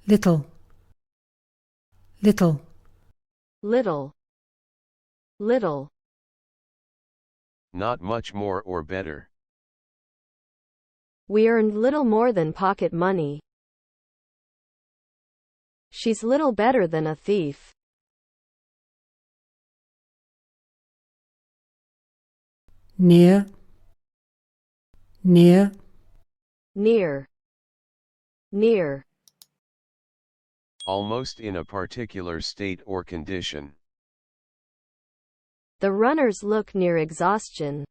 little, little, little, little, Not much more or better. we earned little more than pocket money. She's little better than a thief. near, near, Near, near, Almost in a particular state or condition. the runners look near exhaustion.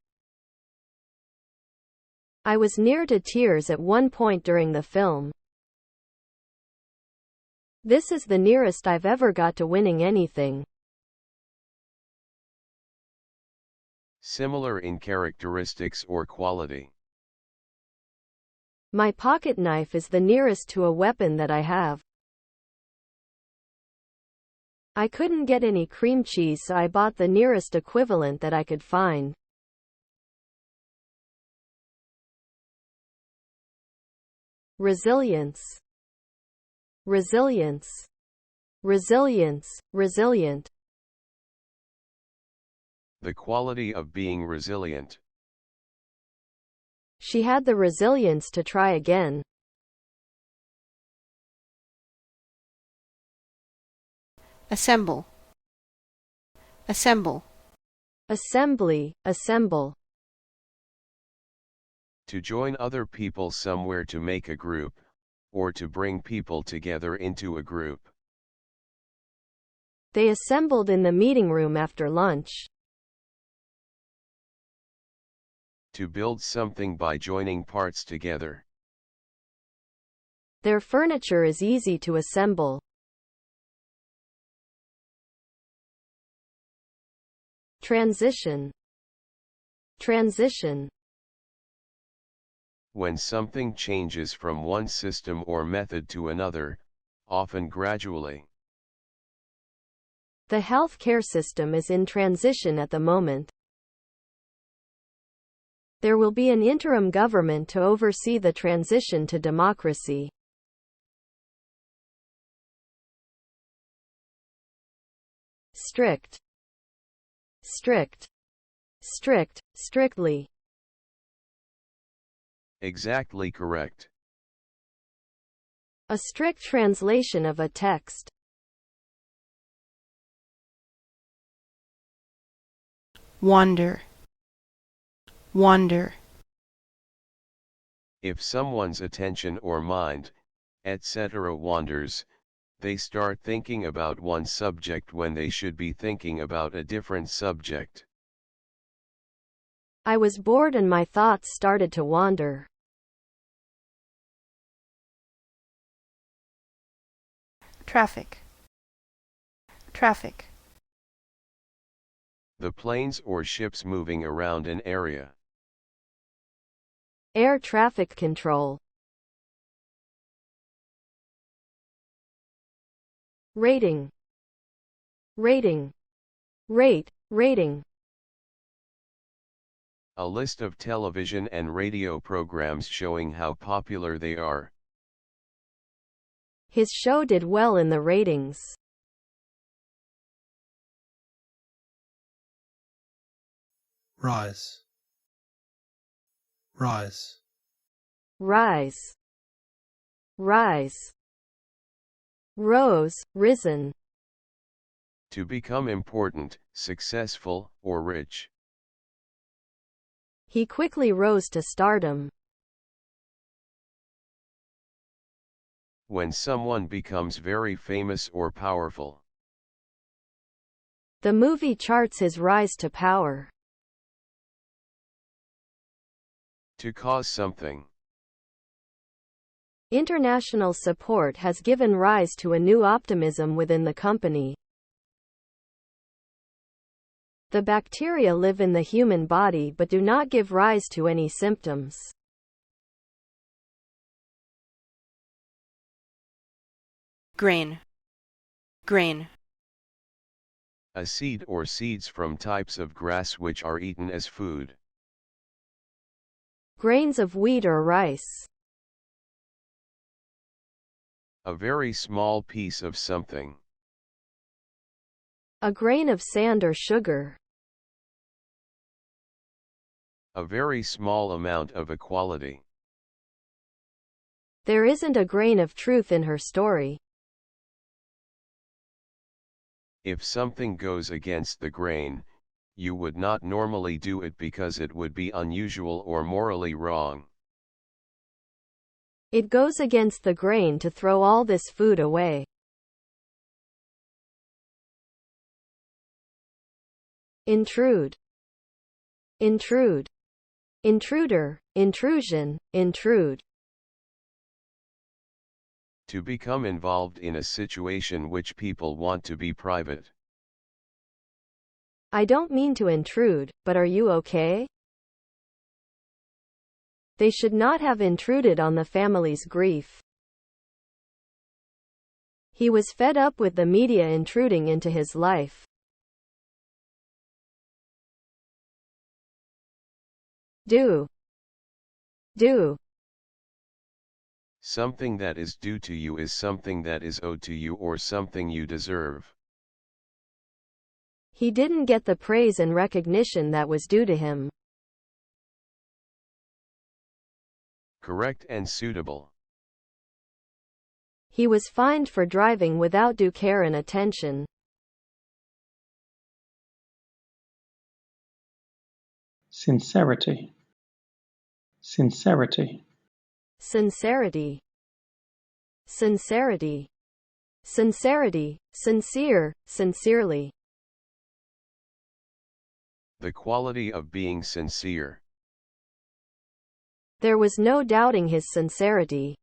I was near to tears at one point during the film. This is the nearest I've ever got to winning anything. Similar in characteristics or quality. My pocket knife is the nearest to a weapon that I have. I couldn't get any cream cheese, so I bought the nearest equivalent that I could find. Resilience, resilience, resilience, resilient. The quality of being resilient. She had the resilience to try again. Assemble. Assemble. Assembly, assemble. To join other people somewhere, to make a group, or to bring people together into a group. They assembled in the meeting room after lunch. To build something by joining parts together. Their furniture is easy to assemble. Transition, transition. When something changes from one system or method to another, often gradually. The healthcare system is in transition at the moment. There will be an interim government to oversee the transition to democracy. Strict, strict, strict, strictly. Exactly correct. A strict translation of a text. Wander. Wander. If someone's attention or mind, etc., wanders, they start thinking about one subject when they should be thinking about a different subject. I was bored and my thoughts started to wander. Traffic. Traffic. The planes or ships moving around an area. Air traffic control. Rating, rating, rate, rating. A list of television and radio programs showing how popular they are. His show did well in the ratings. Rise. Rise. Rise, rise. Rose, risen. To become important, successful, or rich. He quickly rose to stardom. When someone becomes very famous or powerful. The movie charts his rise to power. To cause something. International support has given rise to a new optimism within the company. The bacteria live in the human body but do not give rise to any symptoms. Grain. Grain. A seed or seeds from types of grass which are eaten as food. Grains of wheat or rice. A very small piece of something. A grain of sand or sugar. A very small amount of a quality. There isn't a grain of truth in her story. If something goes against the grain, you would not normally do it because it would be unusual or morally wrong. It goes against the grain to throw all this food away. Intrude. Intrude. Intruder, intrusion, intrude. To become involved in a situation which people want to be private. I don't mean to intrude, but are you okay? They should not have intruded on the family's grief. He was fed up with the media intruding into his life. Do. Do. Something that is due to you is something that is owed to you or something you deserve. He didn't get the praise and recognition that was due to him. Correct and suitable. He was fined for driving without due care and attention. Sincerity. Sincerity. Sincerity. Sincerity. Sincerity, sincere, sincerely. The quality of being sincere. There was no doubting his sincerity.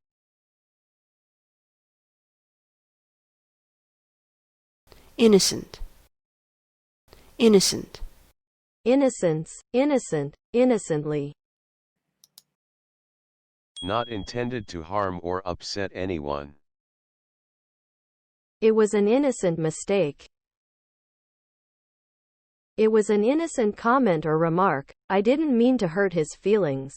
Innocent. Innocent. Innocence, innocent, innocently. Not intended to harm or upset anyone. It was an innocent mistake. It was an innocent comment or remark. I didn't mean to hurt his feelings.